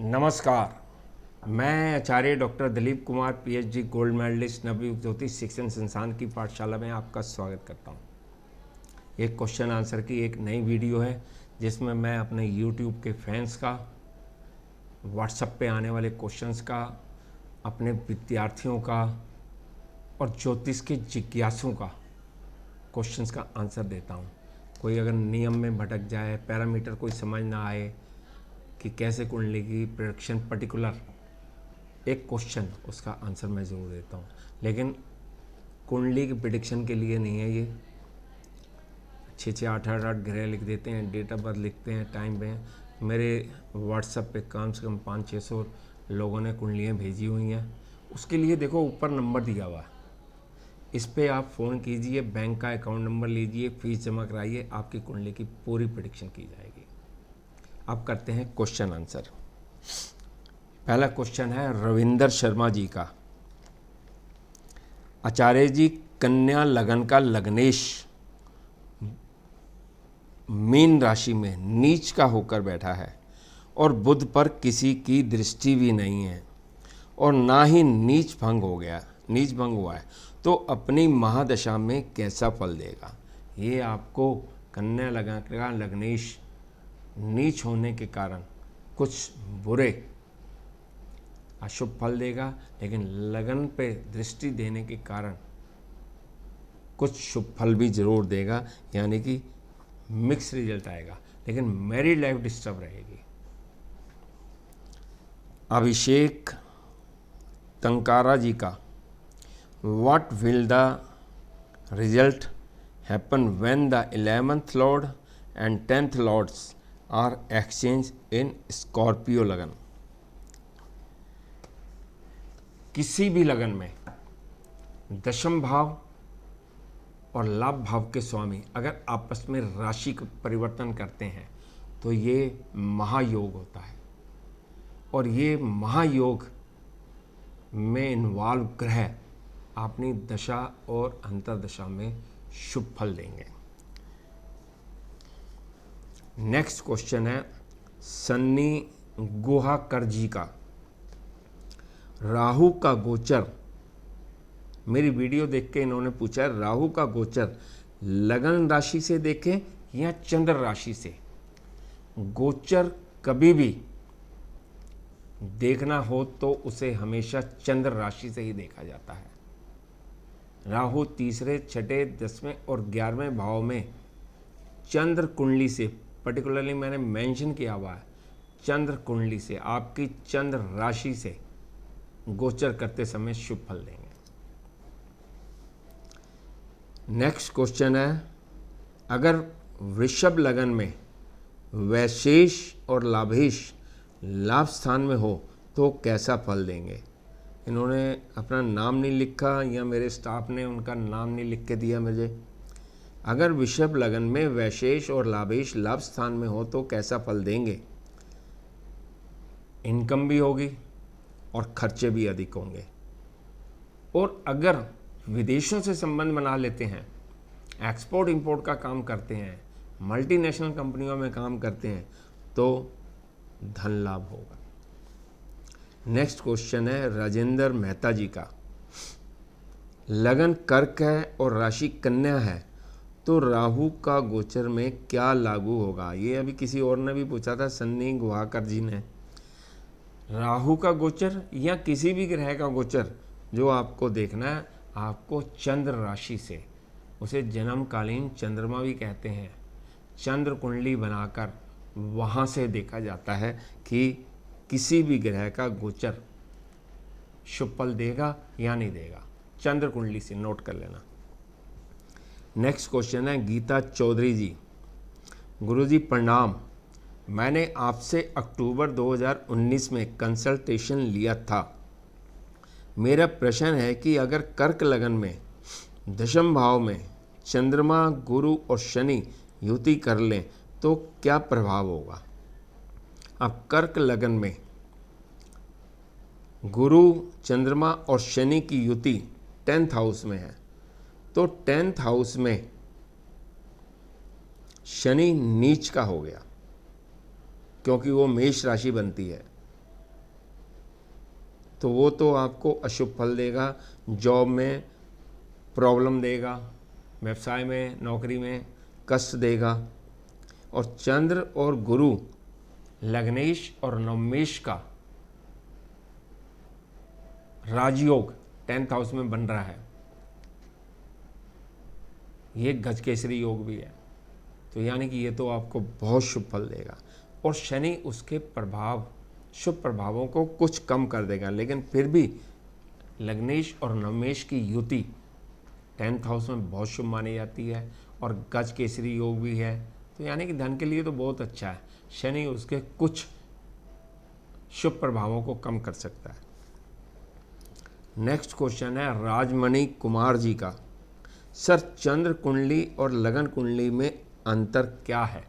नमस्कार। मैं Acharya doctor Dilip Kumar PhD gold medallist Navyug Jyotish Shikshan संस्थान की पाठशाला में आपका स्वागत करता हूं। एक क्वेश्चन आंसर की एक नई वीडियो है जिसमें मैं अपने यूट्यूब के फैंस का, व्हाट्सएप पे आने वाले क्वेश्चंस का, अपने विद्यार्थियों का और ज्योतिष के जिज्ञासुओं का क्वेश्चंस का आंसर देता हूं। कोई अगर नियम में भटक जाए, पैरामीटर कोई समझ ना आए कि कैसे कुंडली की प्रेडिक्शन पर्टिकुलर एक क्वेश्चन, उसका आंसर मैं ज़रूर देता हूँ। लेकिन कुंडली की प्रेडिक्शन के लिए नहीं है ये। 6 8 8 8 ग्रह लिख देते हैं, डेट ऑफ बर्थ लिखते हैं, टाइम पे मेरे व्हाट्सएप पे कम से कम 500-600 लोगों ने कुंडलियाँ भेजी हुई हैं। उसके लिए देखो ऊपर नंबर दिया हुआ है, इस पर आप फ़ोन कीजिए, बैंक का अकाउंट नंबर लीजिए, फीस जमा कराइए, आपकी कुंडली की पूरी प्रेडिक्शन की जाएगी। अब करते हैं क्वेश्चन आंसर। पहला क्वेश्चन है रविंदर शर्मा जी का। आचार्य जी, कन्या लगन का लग्नेश मीन राशि में नीच का होकर बैठा है और बुध पर किसी की दृष्टि भी नहीं है और ना ही नीच भंग हुआ है, तो अपनी महादशा में कैसा फल देगा? ये आपको कन्या लगन का लग्नेश नीच होने के कारण कुछ बुरे अशुभ फल देगा, लेकिन लगन पे दृष्टि देने के कारण कुछ शुभ फल भी जरूर देगा, यानी कि मिक्स रिजल्ट आएगा, लेकिन मैरिड लाइफ डिस्टर्ब रहेगी। अभिषेक तंकारा जी का, what will the result happen when the 11th lord and 10th lords are exchange in Scorpio लगन? किसी भी लगन में दशम भाव और लाभ भाव के स्वामी अगर आपस में राशि का परिवर्तन करते हैं तो ये महायोग होता है, और ये महायोग में इन्वॉल्व ग्रह अपनी दशा और अंतर्दशा में शुभ फल देंगे। नेक्स्ट क्वेश्चन है सन्नी गुहाकर जी का। राहु का गोचर, मेरी वीडियो देख के इन्होंने पूछा है, राहु का गोचर लगन राशि से देखें या चंद्र राशि से? गोचर कभी भी देखना हो तो उसे हमेशा चंद्र राशि से ही देखा जाता है। राहु तीसरे, छठे, 10वें और 11वें भाव में चंद्र कुंडली से, पर्टिकुलरली मैंने मेंशन किया हुआ है, चंद्र कुंडली से, आपकी चंद्र राशि से गोचर करते समय शुभ फल देंगे। नेक्स्ट क्वेश्चन है, अगर वृषभ लगन में वैशेष और लाभेश लाभ स्थान में हो तो कैसा फल देंगे? इन्होंने अपना नाम नहीं लिखा या मेरे स्टाफ ने उनका नाम नहीं लिख के दिया मुझे। अगर वृषभ लगन में वैशेष और लाभेश लाभ स्थान में हो तो कैसा फल देंगे? इनकम भी होगी और खर्चे भी अधिक होंगे। और अगर विदेशों से संबंध बना लेते हैं, एक्सपोर्ट इंपोर्ट का काम करते हैं, मल्टीनेशनल कंपनियों में काम करते हैं, तो धन लाभ होगा। नेक्स्ट क्वेश्चन है राजेंद्र मेहता जी का। लगन कर्क है और राशि कन्या है तो राहु का गोचर में क्या लागू होगा? ये अभी किसी और ने भी पूछा था, सन्नी गुहाकर जी ने। राहु का गोचर या किसी भी ग्रह का गोचर जो आपको देखना है, आपको चंद्र राशि से, उसे जन्मकालीन चंद्रमा भी कहते हैं, चंद्र कुंडली बनाकर वहाँ से देखा जाता है कि किसी भी ग्रह का गोचर शुभ फल देगा या नहीं देगा। चंद्र कुंडली से नोट कर लेना। नेक्स्ट क्वेश्चन है गीता चौधरी जी। गुरुजी प्रणाम, मैंने आपसे अक्टूबर 2019 में कंसल्टेशन लिया था। मेरा प्रश्न है कि अगर कर्क लगन में दशम भाव में चंद्रमा, गुरु और शनि युति कर लें तो क्या प्रभाव होगा? अब कर्क लगन में गुरु, चंद्रमा और शनि की युति 10th हाउस में है, तो 10th हाउस में शनि नीच का हो गया, क्योंकि वो मेष राशि बनती है। तो वो तो आपको अशुभ फल देगा, जॉब में प्रॉब्लम देगा, व्यवसाय में नौकरी में कष्ट देगा। और चंद्र और गुरु लग्नेश और नवमेश का राजयोग 10th हाउस में बन रहा है, ये गजकेसरी योग भी है। तो यानी कि ये तो आपको बहुत शुभ फल देगा। और शनि उसके प्रभाव, शुभ प्रभावों को कुछ कम कर देगा, लेकिन फिर भी लग्नेश और नवमेश की युति 10th हाउस में बहुत शुभ मानी जाती है और गजकेसरी योग भी है। तो यानी कि धन के लिए तो बहुत अच्छा है। शनि उसके कुछ शुभ प्रभावों को कम कर सकता है। नेक्स्ट क्वेश्चन है राजमणि कुमार जी का, सर चंद्र कुंडली और लगन कुंडली में अंतर क्या है?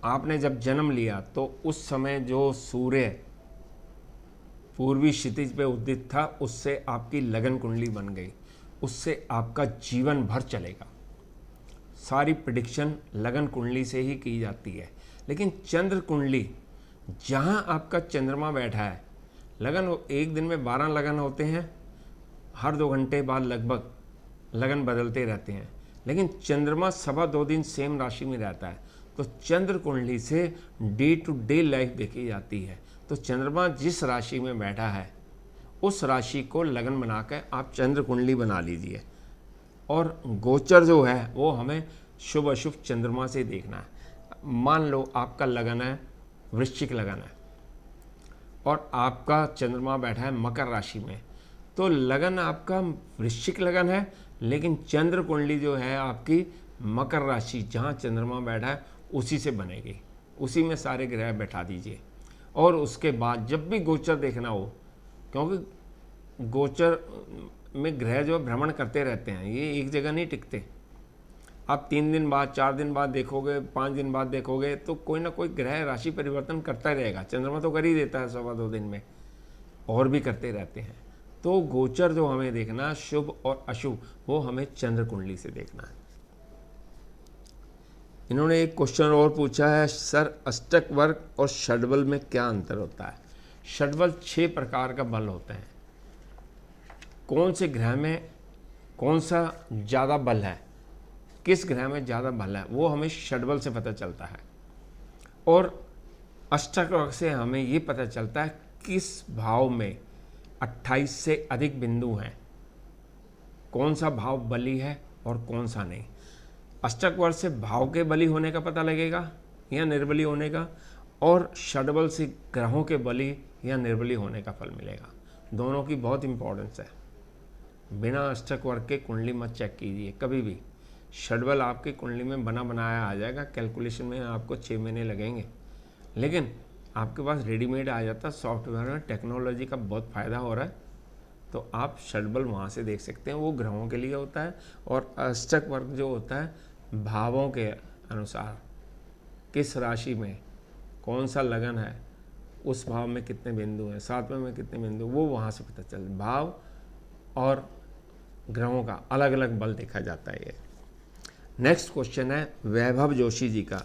आपने जब जन्म लिया तो उस समय जो सूर्य पूर्वी क्षितिज पे उदित था, उससे आपकी लगन कुंडली बन गई, उससे आपका जीवन भर चलेगा। सारी प्रेडिक्शन लगन कुंडली से ही की जाती है। लेकिन चंद्र कुंडली, जहाँ आपका चंद्रमा बैठा है, लगन एक दिन में 12 लगन होते हैं, हर 2 घंटे बाद लगभग लगन बदलते रहते हैं, लेकिन चंद्रमा 2.25 दिन सेम राशि में रहता है। तो चंद्र कुंडली से डे टू डे लाइफ देखी जाती है। तो चंद्रमा जिस राशि में बैठा है उस राशि को लगन बनाकर आप चंद्र कुंडली बना लीजिए। और गोचर जो है वो हमें शुभ अशुभ चंद्रमा से देखना है। मान लो आपका लगन है वृश्चिक लगन है और आपका चंद्रमा बैठा है मकर राशि में, तो लगन आपका वृश्चिक लगन है, लेकिन चंद्र कुंडली जो है आपकी मकर राशि जहाँ चंद्रमा बैठा है उसी से बनेगी। उसी में सारे ग्रह बैठा दीजिए। और उसके बाद जब भी गोचर देखना हो, क्योंकि गोचर में ग्रह जो भ्रमण करते रहते हैं, ये एक जगह नहीं टिकते। आप 3 दिन बाद, 4 दिन बाद देखोगे, 5 दिन बाद देखोगे, तो कोई ना कोई ग्रह राशि परिवर्तन करता रहेगा। चंद्रमा तो कर ही देता है 2.25 दिन में, और भी करते रहते हैं। तो गोचर जो हमें देखना शुभ और अशुभ, वो हमें चंद्र कुंडली से देखना है। इन्होंने एक क्वेश्चन और पूछा है, सर अष्टक वर्ग और षडबल में क्या अंतर होता है? षडबल 6 प्रकार का बल होता है। कौन से ग्रह में कौन सा ज़्यादा बल है, किस ग्रह में ज़्यादा बल है, वो हमें षडबल से पता चलता है। और अष्टक वर्ग से हमें ये पता चलता है किस भाव में 28 से अधिक बिंदु हैं, कौन सा भाव बली है और कौन सा नहीं। अष्टक वर्ग से भाव के बली होने का पता लगेगा या निर्बली होने का, और षडबल से ग्रहों के बली या निर्बली होने का फल मिलेगा। दोनों की बहुत इंपॉर्टेंस है। बिना अष्टक वर्ग के कुंडली मत चेक कीजिए कभी भी। षडबल आपकी कुंडली में बना बनाया आ जाएगा, कैलकुलेशन में आपको 6 महीने लगेंगे, लेकिन आपके पास रेडीमेड आ जाता। सॉफ्टवेयर में टेक्नोलॉजी का बहुत फ़ायदा हो रहा है, तो आप षडबल वहाँ से देख सकते हैं। वो ग्रहों के लिए होता है। और अष्टक वर्ग जो होता है भावों के अनुसार, किस राशि में कौन सा लगन है, उस भाव में कितने बिंदु हैं, 7वें में कितने बिंदु, वो वहाँ से पता चलता है। भाव और ग्रहों का अलग अलग बल देखा जाता है। ये नेक्स्ट क्वेश्चन है वैभव जोशी जी का,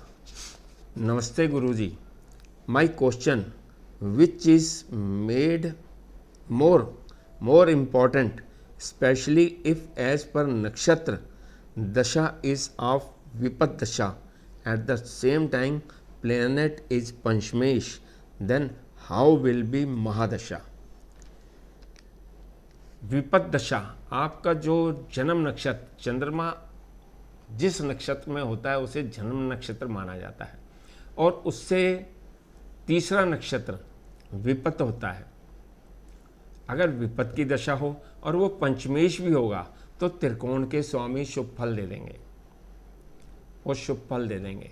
नमस्ते गुरुजी, my question, which is made more important specially if as per nakshatra dasha is of vipat dasha, at the same time planet is panchamesh, then how will be mahadasha? Vipat dasha, आपका जो जन्म नक्षत्र, चंद्रमा जिस नक्षत्र में होता है उसे जन्म नक्षत्र माना जाता है, और उससे तीसरा नक्षत्र विपत होता है। अगर विपत की दशा हो और वो पंचमेश भी होगा तो त्रिकोण के स्वामी शुभ फल दे देंगे, वो शुभ फल दे देंगे।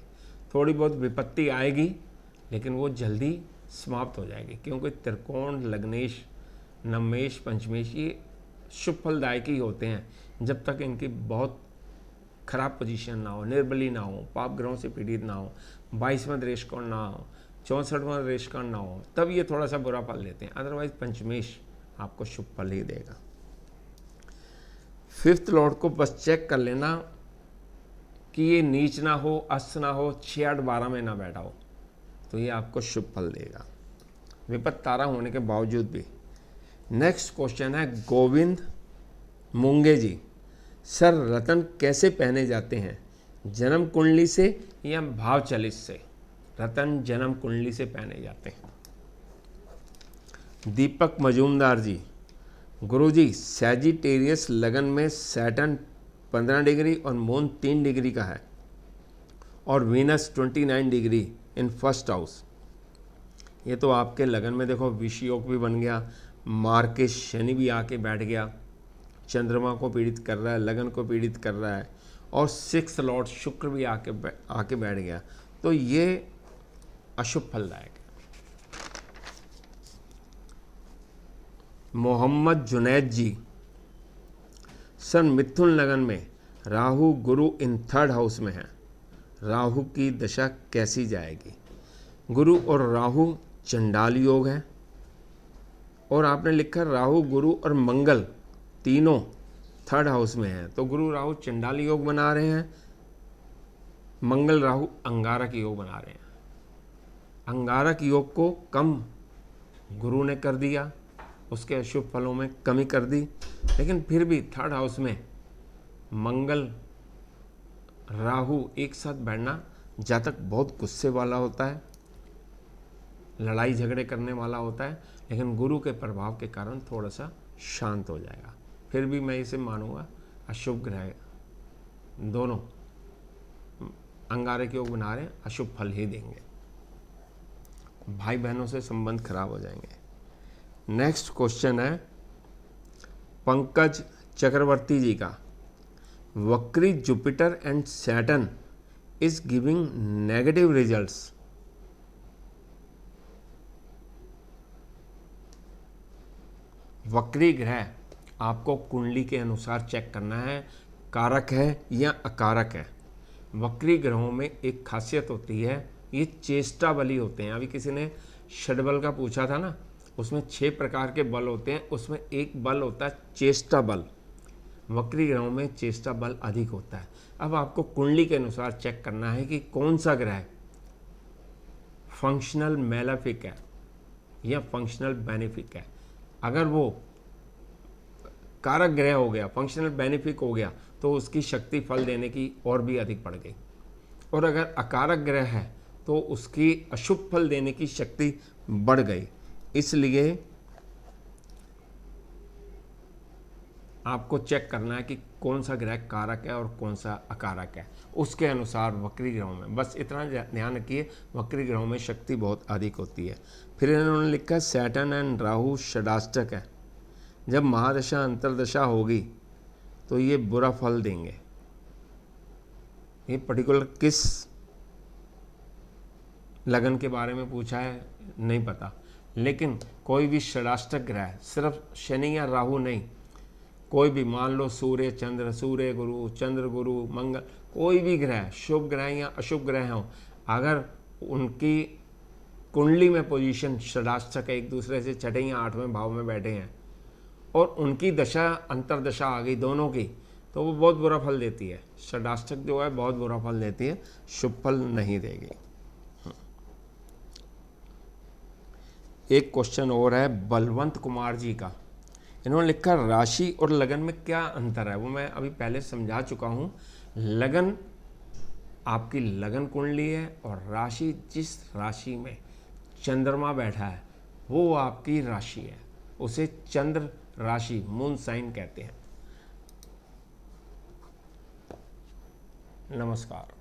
थोड़ी बहुत विपत्ति आएगी लेकिन वो जल्दी समाप्त हो जाएगी, क्योंकि त्रिकोण, लग्नेश, नवमेश, पंचमेश ये शुभ फलदायक ही होते हैं जब तक इनकी बहुत खराब पोजीशन ना हो, निर्बली ना हो, पाप ग्रहों से पीड़ित ना हो, 22वां दृष्टिकोण ना हो, 64वां दृष्टिकोण ना हो, तब ये थोड़ा सा बुरा फल देते हैं। अदरवाइज पंचमेश आपको शुभ फल ही देगा। 5th लॉर्ड को बस चेक कर लेना कि ये नीच ना हो, अस्त ना हो, 6, 8, 12 में ना बैठा हो, तो ये आपको शुभ फल देगा, विपत्त तारा होने के बावजूद भी। नेक्स्ट क्वेश्चन है गोविंद मुंगे जी, सर रतन कैसे पहने जाते हैं, जन्म कुंडली से या भाव चलित से? रतन जन्म कुंडली से पहने जाते हैं। दीपक मजूमदार जी, गुरुजी सैजिटेरियस लगन में सैटर्न 15 डिग्री और मून 3 डिग्री का है और Venus 29 degree in first house. ये तो आपके लगन में देखो विष योग भी बन गया, मार्ग शनि भी आके बैठ गया, चंद्रमा को पीड़ित कर रहा है, लगन को पीड़ित कर रहा है, और 6 लॉर्ड शुक्र भी आके बैठ गया, तो ये अशुभ फलदायक है। मोहम्मद जुनैद जी, सर मिथुन लगन में राहु गुरु इन 3rd हाउस में है, राहु की दशा कैसी जाएगी? गुरु और राहु चंडाल योग है, और आपने लिखा राहु गुरु और मंगल तीनों 3rd हाउस में हैं, तो गुरु राहु चंडाल योग बना रहे हैं, मंगल राहु अंगारक योग बना रहे हैं। अंगारक योग को कम गुरु ने कर दिया, उसके अशुभ फलों में कमी कर दी, लेकिन फिर भी 3rd हाउस में मंगल राहु एक साथ बैठना जातक बहुत गुस्से वाला होता है, लड़ाई झगड़े करने वाला होता है, लेकिन गुरु के प्रभाव के कारण थोड़ा सा शांत हो जाएगा। फिर भी मैं इसे मानूंगा अशुभ ग्रह दोनों अंगारक योग बना रहे हैं, अशुभ फल ही देंगे, भाई बहनों से संबंध खराब हो जाएंगे। नेक्स्ट क्वेश्चन है पंकज चक्रवर्ती जी का, वक्री Jupiter and Saturn is giving negative results. वक्री ग्रह आपको कुंडली के अनुसार चेक करना है, कारक है या अकारक है। वक्री ग्रहों में एक खासियत होती है, ये चेष्टा बली होते हैं। अभी किसी ने षडबल का पूछा था ना, उसमें 6 प्रकार के बल होते हैं, उसमें एक बल होता है चेष्टा बल। वक्री ग्रहों में चेष्टा बल अधिक होता है। अब आपको कुंडली के अनुसार चेक करना है कि कौन सा ग्रह फंक्शनल मेलेफिक है या फंक्शनल बेनिफिक है। अगर वो कारक ग्रह हो गया, फंक्शनल बेनिफिक हो गया, तो उसकी शक्ति फल देने की और भी अधिक बढ़ गई, और अगर अकारक ग्रह है तो उसकी अशुभ फल देने की शक्ति बढ़ गई। इसलिए आपको चेक करना है कि कौन सा ग्रह कारक है और कौन सा अकारक है, उसके अनुसार वक्री ग्रहों में, बस इतना ध्यान रखिए, वक्री ग्रहों में शक्ति बहुत अधिक होती है। फिर इन्होंने लिखा सैटर्न एंड राहु षडाष्टक है, जब महादशा अंतरदशा होगी तो ये बुरा फल देंगे। ये पर्टिकुलर किस लगन के बारे में पूछा है नहीं पता, लेकिन कोई भी षडाष्टक ग्रह, सिर्फ शनि या राहु नहीं, कोई भी, मान लो सूर्य चंद्र, सूर्य गुरु, चंद्र गुरु, मंगल, कोई भी ग्रह, शुभ ग्रह या अशुभ ग्रह हों, अगर उनकी कुंडली में पोजीशन षडाष्टक एक दूसरे से 6 या 8वें भाव में बैठे हैं और उनकी दशा अंतरदशा आ गई दोनों की, तो वो बहुत बुरा फल देती है। षडाष्टक जो है बहुत बुरा फल देती है, शुभ फल नहीं देगी। एक क्वेश्चन और है बलवंत कुमार जी का, इन्होंने लिखा राशि और लगन में क्या अंतर है। वो मैं अभी पहले समझा चुका हूँ। लगन आपकी लगन कुंडली है, और राशि जिस राशि में चंद्रमा बैठा है वो आपकी राशि है, उसे चंद्र राशि मून साइन कहते हैं। नमस्कार।